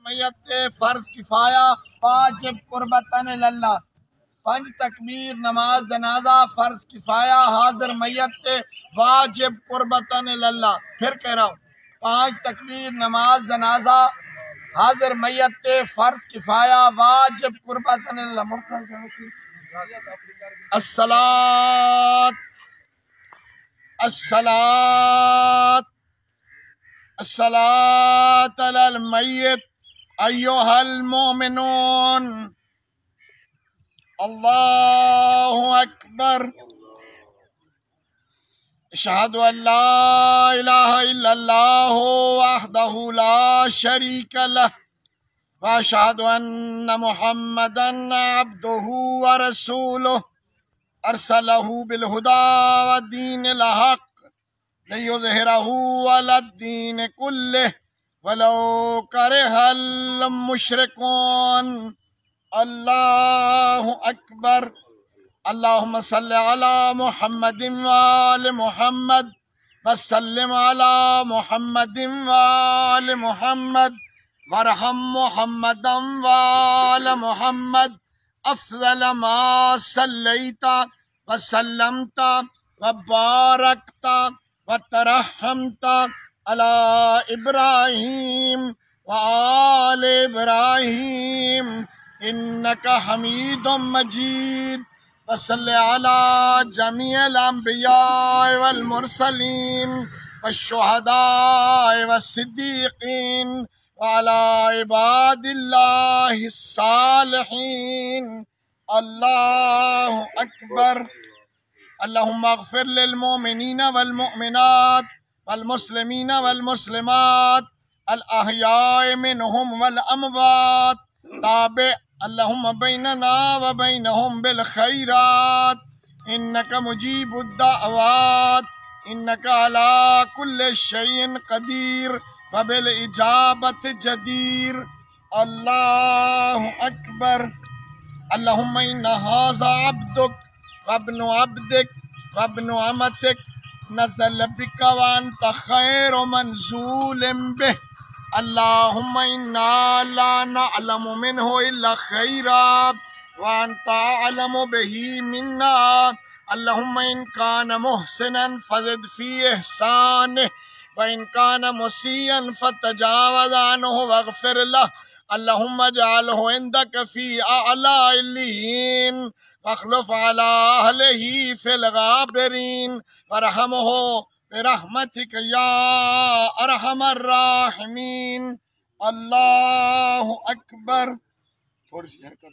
मैयत फर्ज किफाया वाजिब कुर्बतन लल्ला। 5 तकबीर नमाज जनाजा फर्ज किफाया हाजिर मैयत वाजिब कुर्बतन लल्ला। फिर कह रहा हूँ 5 तकबीर नमाज जनाजा हाजिर मैयत फर्ज किफाया वाजिब कुर्बतन लल्ला। अस्सलात अस्सलात अस्सलात अलल मय्यत अय्युहल मोमिनून। अल्लाहु अकबर। अशहदु अल्ला इलाहा इल्लल्लाहु वहदहु ला शरीका लह व अशहदु अन्ना मुहम्मदन अब्दुहु व रसूलुहु अरसलहु बिल हुदा व दीनिल हक लियुज़हिरहु अलद्दीन कुल्लिहि वलौ करिहल मुशरिकून। अल्लाहु अकबर। अल्लाहुम्मा सल्लि अला मुहम्मदिन व आलि मुहम्मद वसल्लिम अला मुहम्मदिन व आलि मुहम्मद वरहम मुहम्मदन व आलि मुहम्मद अफ़ज़ल मा सल्लैता व सल्लमता व बारकता व तरहमता अला इब्राहीम व आलि इब्राहीम इन्नका हमीदुम मजीद। वसल्लि अला जमीअल अंबिया वल मुरसलीन वश्शुहदा वस्सिद्दीकीन व अला इबादिल्लाहिस सालिहीन। अल्लाहु अकबर। अल्लाहुम्मा अग़फ़िर लिल मोमिनीन वल मोमिनात वल मुस्लिमीन वल मुस्लिमात अल अहयाए मिनहुम वल अमवात ताबे अल्लाहुम्मा बैनना व बैनहुम बिल खैरात इन्नका मुजीबुद दाअवात इन्नका अला कुल्लि शैइन कदीर व बिल इजाबत जदीर। अल्लाहु अकबर। अल्लाहुम्मा इन्ना हाज़ा अब्दुक व इब्नु अब्दिक व इब्नु अमतिक नज़ल बिका व अंत खैरु मंज़ूलिन बिह। अल्लाहुम्मा इन्ना ला नअलमु मिन्हु इल्ला खैरा व अंता अअलमु बिही मिन्ना। अल्लाहुम्मा इन कान मुहसिनन फज़िद फ़ी इहसानिहि व इन कान मुसीअन फ़तजावज़ अन्हु वग़फ़िर लहु। अल्लाहुम्मा जअलहु इंदक फ़ी अअला इल्लिय्यीन वख़्लुफ़ अला अहलिही फ़िल गाबिरीन वरहमहु बिरहमतिका या अरहमर राहिमीन। अल्लाहु अकबर। थोड़ी सी हरकत